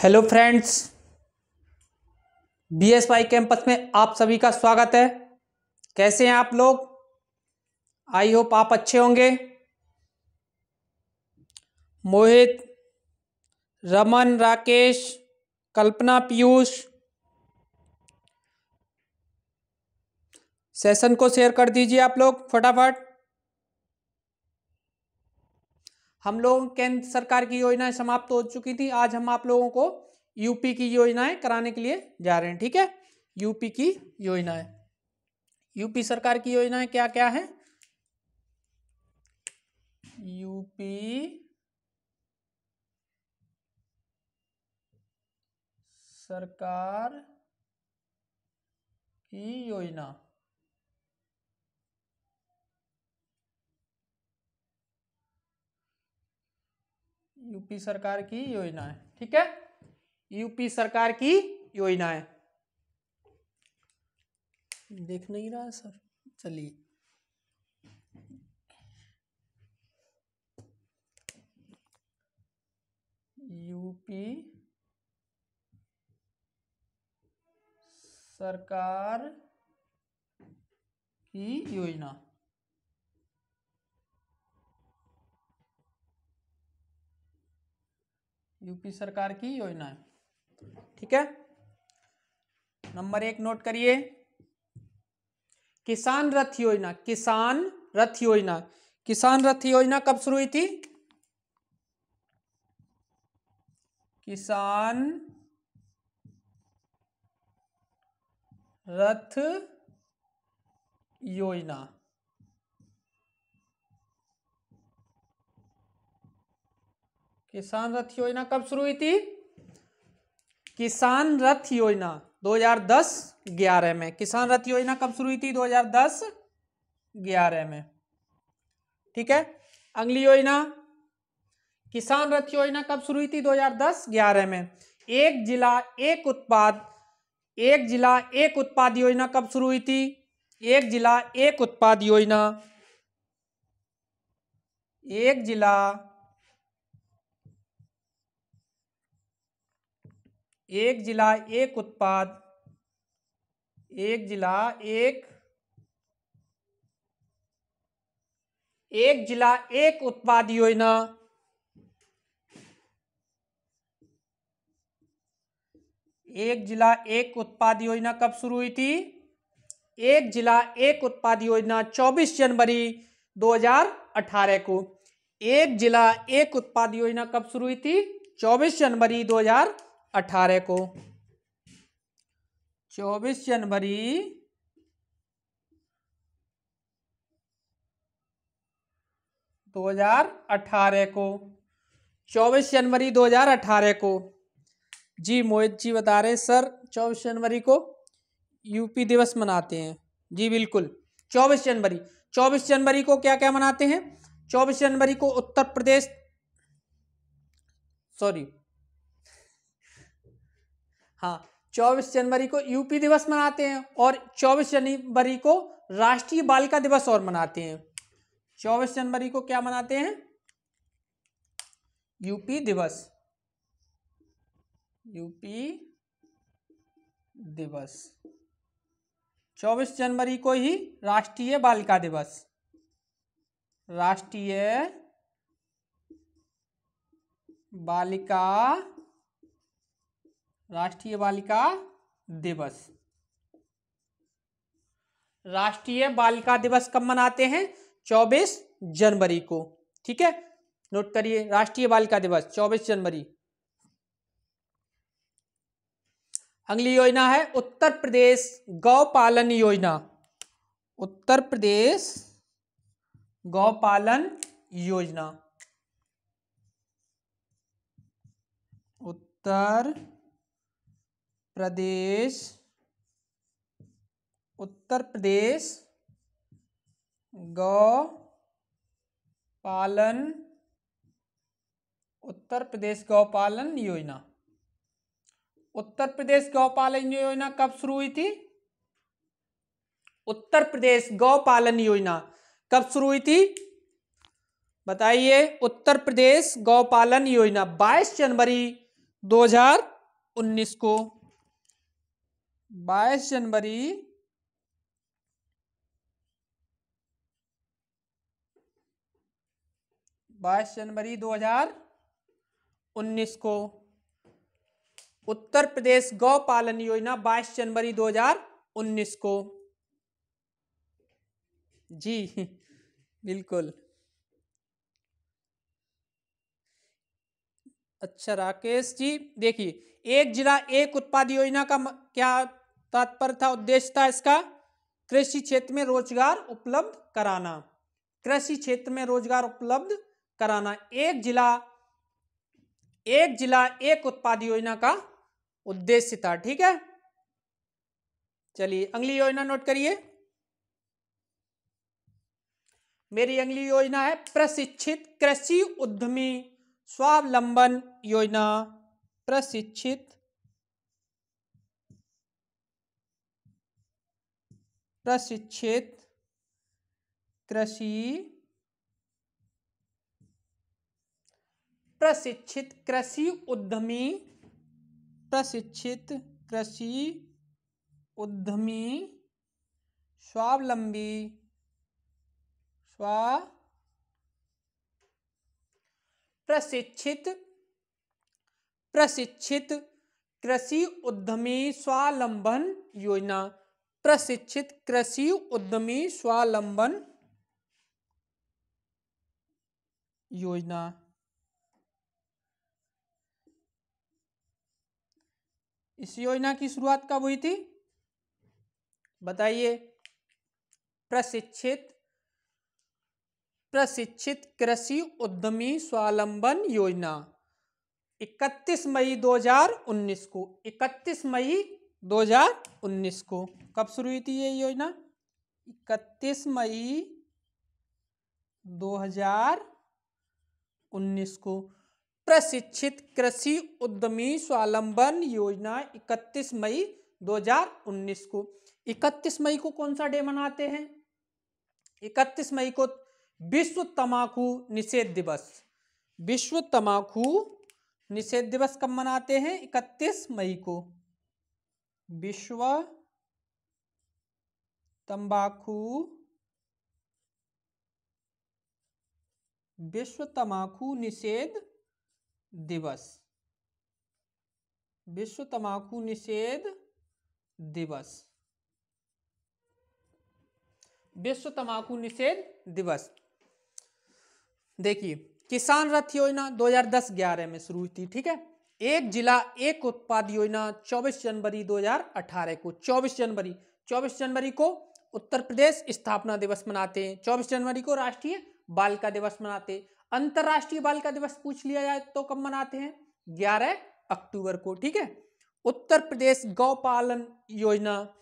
Hello friends, बीएसवाई campus में आप सभी का स्वागत है। कैसे हैं आप लोग? आई होप आप अच्छे होंगे। मोहित, रमन, राकेश, कल्पना, पीयूष, सेशन को शेयर कर दीजिए आप लोग फटाफट। हम लोग केंद्र सरकार की योजनाएं समाप्त हो चुकी थी। आज हम आप लोगों को यूपी की योजनाएं कराने के लिए जा रहे हैं। ठीक है, यूपी की योजनाएं, यूपी सरकार की योजनाएं क्या क्या है। यूपी सरकार की योजना, यूपी सरकार की योजनाएं। ठीक है, यूपी सरकार की योजनाएं। देख नहीं रहा है सर, चलिए। यूपी सरकार की योजना, यूपी सरकार की योजनाएं। ठीक है, नंबर 1 नोट करिए। किसान रथ योजना, किसान रथ योजना। किसान रथ योजना कब शुरू हुई थी? किसान रथ योजना किसान रथ योजना कब शुरू हुई थी? किसान रथ योजना 2010-11 में। किसान रथ योजना कब शुरू हुई थी? 2010-11 में। ठीक है, अगली योजना किसान रथ योजना कब शुरू हुई थी? 2010-11 में। एक जिला एक उत्पाद, एक जिला एक उत्पाद योजना कब शुरू हुई थी? एक जिला एक उत्पाद योजना, एक जिला एक जिला एक उत्पाद, एक जिला एक जिला एक उत्पाद योजना, एक जिला एक उत्पाद योजना कब शुरू हुई थी? एक जिला एक उत्पाद योजना 24 जनवरी 2018 को। एक जिला एक उत्पाद योजना कब शुरू हुई थी? 24 जनवरी 2018 को। 24 जनवरी 2018 को। 24 जनवरी 2018 को। जी मोहित जी बता रहे सर 24 जनवरी को यूपी दिवस मनाते हैं। जी बिल्कुल, 24 जनवरी। 24 जनवरी को क्या क्या मनाते हैं? 24 जनवरी को उत्तर प्रदेश, सॉरी, हाँ, 24 जनवरी को यूपी दिवस मनाते हैं और 24 जनवरी को राष्ट्रीय बालिका दिवस और मनाते हैं। 24 जनवरी को क्या मनाते हैं? यूपी दिवस, यूपी दिवस। 24 जनवरी को ही राष्ट्रीय बालिका दिवस, राष्ट्रीय बालिका दिवस। राष्ट्रीय बालिका दिवस कब मनाते हैं? 24 जनवरी को। ठीक है, नोट करिए, राष्ट्रीय बालिका दिवस 24 जनवरी। अगली योजना है उत्तर प्रदेश गौपालन योजना। उत्तर प्रदेश गौपालन योजना, उत्तर प्रदेश गौपालन, उत्तर प्रदेश गौपालन योजना। उत्तर प्रदेश गौपालन योजना कब शुरू हुई थी? उत्तर प्रदेश गौपालन योजना कब शुरू हुई थी? बताइए। उत्तर प्रदेश गौपालन योजना 22 जनवरी 2000 2019 को 22 जनवरी 2019 को उत्तर प्रदेश गौ पालन योजना 22 जनवरी 2019 को। जी बिल्कुल। अच्छा राकेश जी, देखिए एक जिला एक उत्पाद योजना का क्या तात्पर्य था, उद्देश्य था इसका? कृषि क्षेत्र में रोजगार उपलब्ध कराना, कृषि क्षेत्र में रोजगार उपलब्ध कराना। एक जिला एक उत्पाद योजना का उद्देश्य था। ठीक है, चलिए अगली योजना नोट करिए। मेरी अगली योजना है प्रशिक्षित कृषि उद्यमी स्वावलंबन योजना। प्रशिक्षित कृषि उद्यमी स्वावलंबी प्रशिक्षित कृषि उद्यमी स्वावलंबन योजना। प्रशिक्षित कृषि उद्यमी स्वावलंबन योजना। इस योजना की शुरुआत कब हुई थी बताइए? प्रशिक्षित कृषि उद्यमी स्वावलंबन योजना 31 मई 2019 को। 31 मई 2019 को कब शुरू हुई थी ये योजना? 31 मई 2019 को प्रशिक्षित कृषि उद्यमी स्वावलंबन योजना 31 मई 2019 को। 31 मई को कौन सा डे मनाते हैं? 31 मई को विश्व तंबाकू निषेध दिवस। विश्व तंबाकू निषेध दिवस कब मनाते हैं? 31 मई को। विश्व तंबाकू निषेध दिवस। विश्व तंबाकू निषेध दिवस। विश्व तंबाकू निषेध दिवस। देखिए किसान रथ योजना 2010-11 में शुरू हुई थी। ठीक है, एक जिला एक उत्पाद योजना 24 जनवरी 2018 को। 24 जनवरी को उत्तर प्रदेश स्थापना दिवस मनाते हैं। 24 जनवरी को राष्ट्रीय बालिका दिवस मनाते हैं। अंतरराष्ट्रीय बालिका दिवस पूछ लिया जाए तो कब मनाते हैं? 11 अक्टूबर को। ठीक है, उत्तर प्रदेश गौ पालन योजना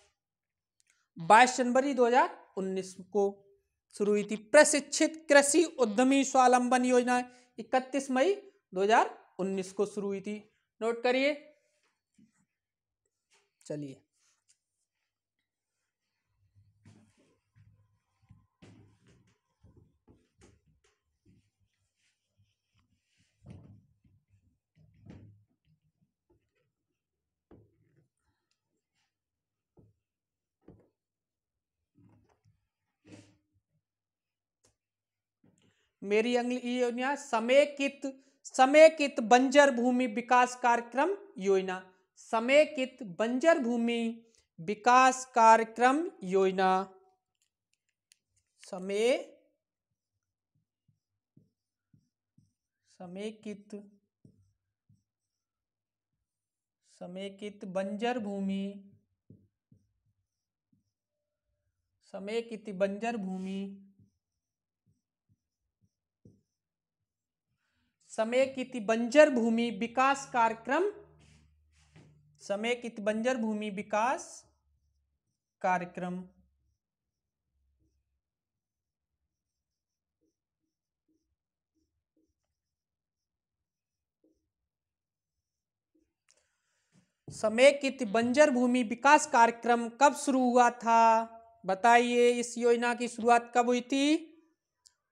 22 जनवरी 2019 को शुरू हुई थी। प्रशिक्षित कृषि उद्यमी स्वावलंबन योजना 31 मई 2019 को शुरू हुई थी। नोट करिए। चलिए मेरी अगली योजना समेकित बंजर भूमि विकास कार्यक्रम योजना। समेकित बंजर भूमि विकास कार्यक्रम योजना। समेकित बंजर भूमि विकास कार्यक्रम। समेकित बंजर भूमि विकास कार्यक्रम। समेकित बंजर भूमि विकास कार्यक्रम कब शुरू हुआ था बताइए? इस योजना की शुरुआत कब हुई थी?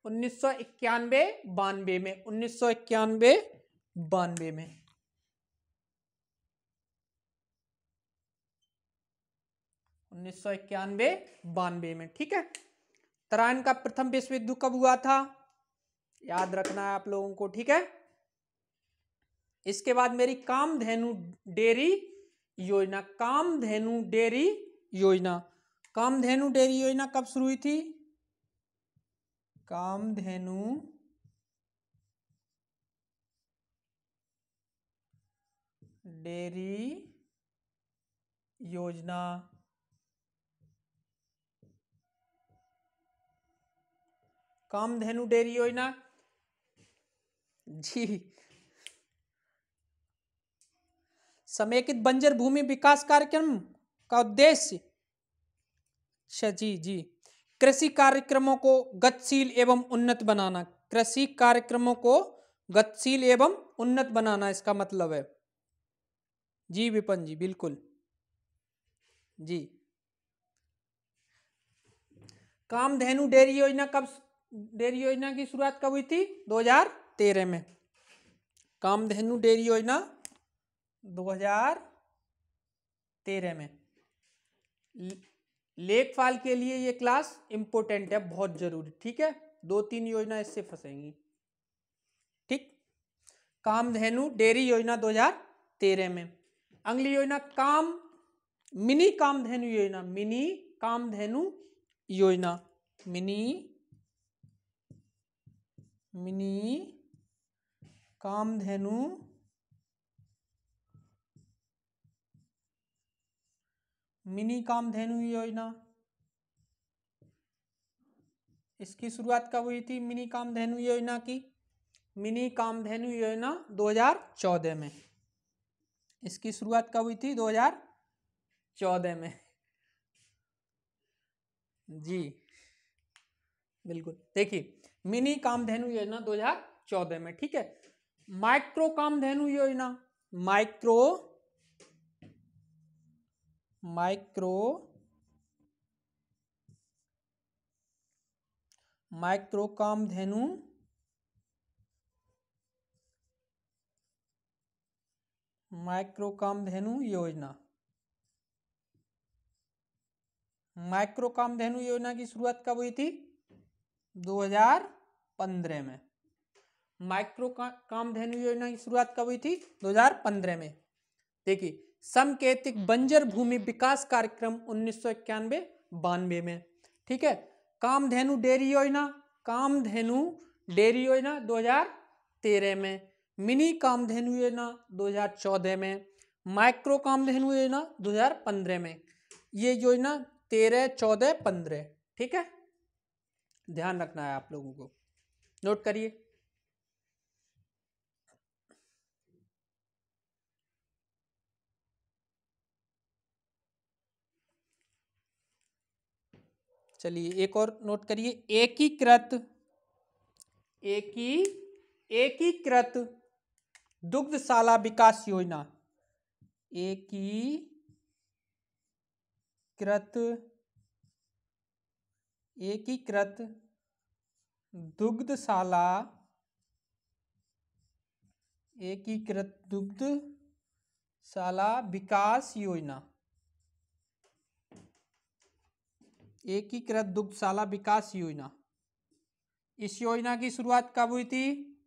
1991-92 में। 1991-92 में। 1991-92 में। ठीक है। तराइन का प्रथम विश्व युद्ध कब हुआ था, याद रखना है आप लोगों को। ठीक है। इसके बाद मेरी कामधेनु डेयरी योजना, कामधेनु डेयरी योजना, कामधेनु डेयरी योजना कब शुरू हुई थी, कामधेनु डेयरी योजना कामधेनु डेयरी योजना जी समेकित बंजर भूमि विकास कार्यक्रम का उद्देश्य, अच्छा जी कृषि कार्यक्रमों को गतिशील एवं उन्नत बनाना, कृषि कार्यक्रमों को गतिशील एवं उन्नत बनाना इसका मतलब है। जी विपिन जी बिल्कुल जी। कामधेनु डेयरी योजना कब, डेयरी योजना की शुरुआत कब हुई थी, 2013 में। कामधेनु डेयरी योजना 2013 में। लेखपाल के लिए ये क्लास इंपोर्टेंट है, बहुत जरूरी। ठीक है, 2-3 योजना इससे फंसेंगी। ठीक, कामधेनु डेयरी योजना 2013 में। अगली योजना मिनी कामधेनु योजना, मिनी कामधेनु योजना, मिनी कामधेनु योजना, इसकी शुरुआत कब हुई थी मिनी कामधेनु योजना की, मिनी कामधेनु योजना 2014 में। इसकी शुरुआत कब हुई थी, 2014 में। जी बिल्कुल, देखिए मिनी कामधेनु योजना 2014 में। ठीक है। माइक्रो कामधेनु योजना, माइक्रो कामधेनु योजना, माइक्रो कामधेनु योजना की शुरुआत कब हुई थी, 2015 में। माइक्रो कामधेनु योजना की शुरुआत कब हुई थी, 2015 में। देखिए समकेतिक बंजर भूमि विकास कार्यक्रम 1991-92 में। ठीक है। कामधेनु डेयरी योजना, कामधेनु डेयरी योजना 2013 में। मिनी कामधेनु योजना 2014 में। माइक्रो कामधेनु योजना 2015 में। ये योजना 13, 14, 15। ठीक है, ध्यान रखना है आप लोगों को, नोट करिए। चलिए एक और नोट करिए, एकीकृत दुग्धशाला विकास योजना, एकीकृत दुग्धशाला विकास योजना, एकीकृत दुग्धशाला विकास योजना। इस योजना की शुरुआत कब हुई थी,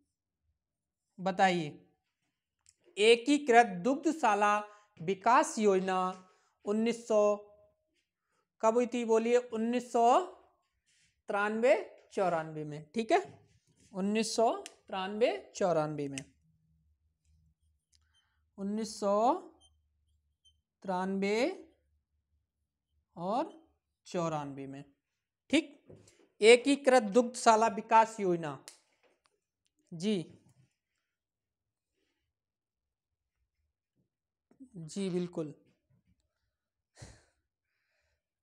बताइए। एकीकृत दुग्धशाला विकास योजना 1900 कब हुई थी, बोलिए। 1993-94 में। ठीक है, 1993-94 में, 1993 और 94 में। ठीक, एकीकृत दुग्धशाला विकास योजना जी बिल्कुल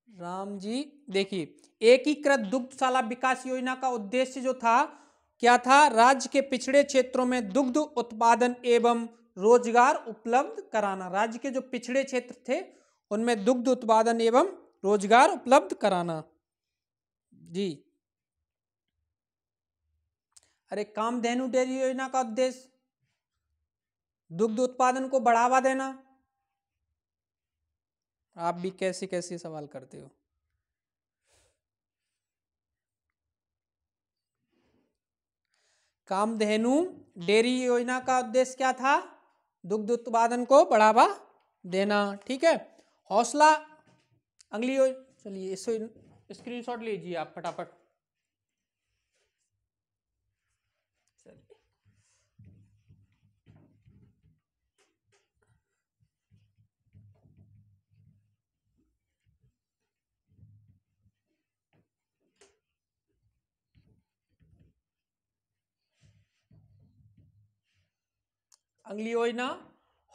राम जी। देखिए एकीकृत दुग्धशाला विकास योजना का उद्देश्य जो था, क्या था, राज्य के पिछड़े क्षेत्रों में दुग्ध उत्पादन एवं रोजगार उपलब्ध कराना। राज्य के जो पिछड़े क्षेत्र थे उनमें दुग्ध उत्पादन एवं रोजगार उपलब्ध कराना। जी, अरे कामधेनु डेयरी योजना का उद्देश्य दुग्ध उत्पादन को बढ़ावा देना। आप भी कैसे कैसे सवाल करते हो। कामधेनु डेयरी योजना का उद्देश्य क्या था? दुग्ध उत्पादन को बढ़ावा देना। ठीक है। हौसला, अगली चलिए इसको स्क्रीनशॉट लीजिए आप फटाफट। अगली योजना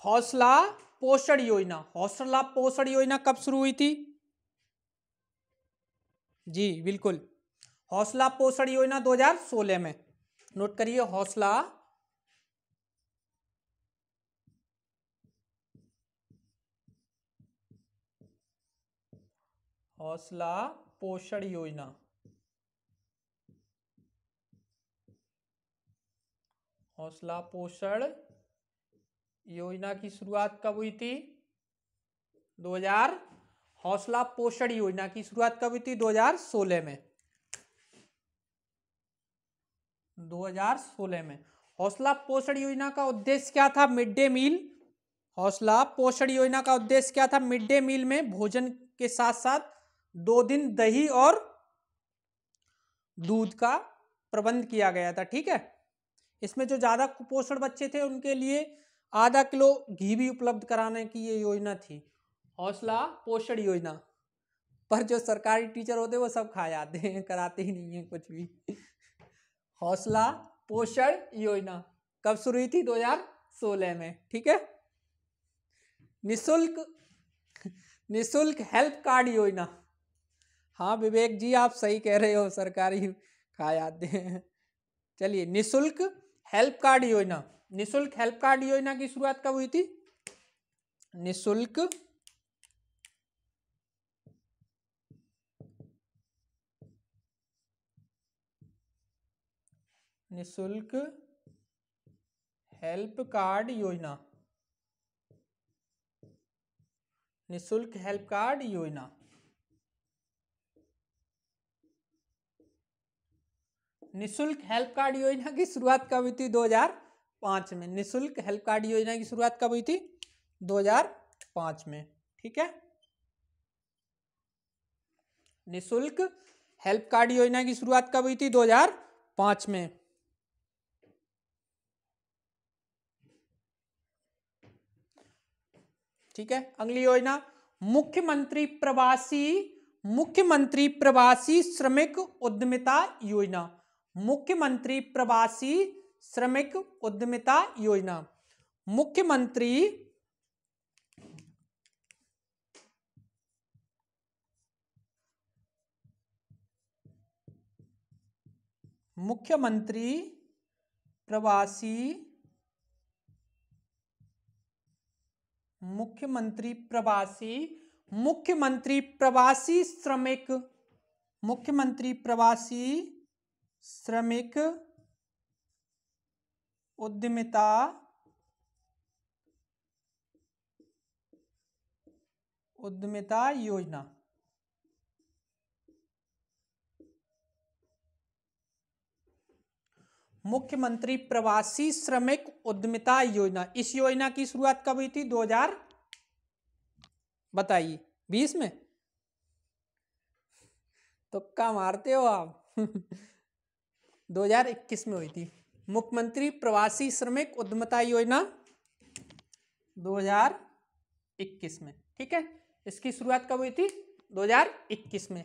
हौसला पोषण योजना। हौसला पोषण योजना कब शुरू हुई थी? जी बिल्कुल, हौसला पोषण योजना 2016 में। नोट करिए, हौसला हौसला पोषण योजना। हौसला पोषण योजना की शुरुआत कब हुई थी? 2000। हौसला पोषण योजना की शुरुआत कब हुई थी? 2016 में। 2016 में। हौसला पोषण योजना का उद्देश्य क्या था? Mid day meal. हौसला पोषण योजना का उद्देश्य क्या था? मिड डे मील में भोजन के साथ साथ 2 दिन दही और दूध का प्रबंध किया गया था। ठीक है। इसमें जो ज्यादा कुपोषण बच्चे थे उनके लिए आधा किलो घी भी उपलब्ध कराने की ये योजना थी, हौसला पोषण योजना। पर जो सरकारी टीचर होते वो सब खा जाते हैं, कराते ही नहीं है कुछ भी। हौसला पोषण योजना कब शुरू हुई थी? 2016 में। ठीक है। निशुल्क निशुल्क हेल्प कार्ड योजना। हाँ विवेक जी आप सही कह रहे हो, सरकारी खा जाते हैं। चलिए, निशुल्क हेल्प कार्ड योजना। निशुल्क हेल्प कार्ड योजना की शुरुआत कब हुई थी? निशुल्क निशुल्क हेल्प कार्ड योजना। निशुल्क हेल्प कार्ड योजना निशुल्क हेल्प कार्ड योजना की शुरुआत कब हुई थी? 2005 में। निशुल्क हेल्प कार्ड योजना की शुरुआत कब हुई थी? 2005 में। ठीक है। निशुल्क हेल्प कार्ड योजना की शुरुआत कब हुई थी? 2005 में। ठीक है। अगली योजना मुख्यमंत्री प्रवासी श्रमिक उद्यमिता योजना। मुख्यमंत्री प्रवासी श्रमिक उद्यमिता योजना। मुख्यमंत्री मुख्यमंत्री प्रवासी मुख्यमंत्री प्रवासी मुख्यमंत्री प्रवासी श्रमिक मुख्यमंत्री प्रवासी श्रमिक उद्यमिता योजना। मुख्यमंत्री प्रवासी श्रमिक उद्यमिता योजना। इस योजना की शुरुआत कब हुई थी? 2000 बताइए 20 में। तुक्का मारते हो आप। 2021 में हुई थी मुख्यमंत्री प्रवासी श्रमिक उद्यमिता योजना, 2021 में। ठीक है। इसकी शुरुआत कब हुई थी? 2021 में।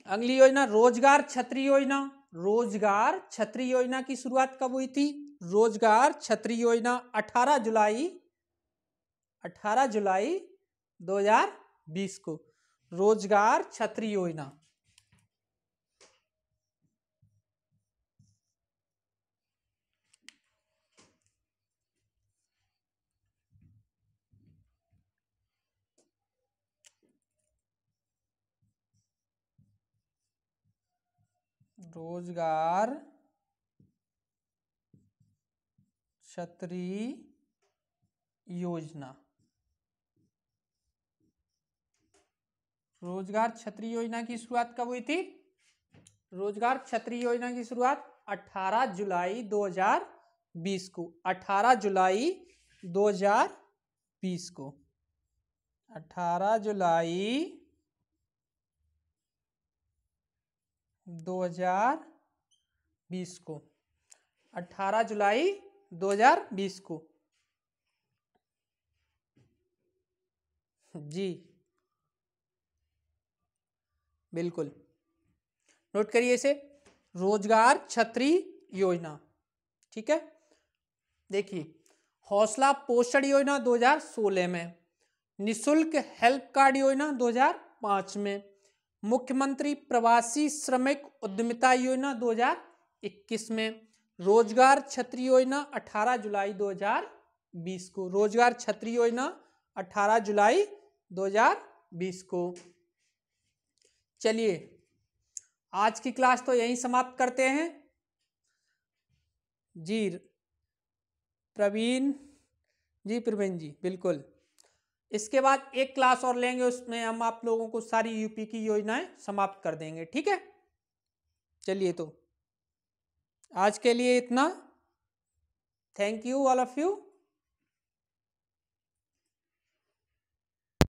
अगली योजना रोजगार छतरी योजना। रोजगार छतरी योजना की शुरुआत कब हुई थी? रोजगार छतरी योजना 18 जुलाई 2020 को। रोजगार छतरी योजना रोजगार छतरी योजना रोजगार छतरी योजना की शुरुआत कब हुई थी? रोजगार छतरी योजना की शुरुआत 18 जुलाई 2020 को, 18 जुलाई 2020 को, 18 जुलाई 2020 को, 18 जुलाई 2020 को जी बिल्कुल, नोट करिए इसे, रोजगार छतरी योजना। ठीक है, देखिए, हौसला पोषण योजना 2016 में, निशुल्क हेल्प कार्ड योजना 2005 में, मुख्यमंत्री प्रवासी श्रमिक उद्यमिता योजना 2021 में, रोजगार छतरी योजना 18 जुलाई 2020 को, रोजगार छतरी योजना 18 जुलाई 2020 को। चलिए, आज की क्लास तो यहीं समाप्त करते हैं जी। प्रवीण जी बिल्कुल, इसके बाद एक क्लास और लेंगे, उसमें हम आप लोगों को सारी यूपी की योजनाएं समाप्त कर देंगे। ठीक है, चलिए, तो आज के लिए इतना। Thank you all of you.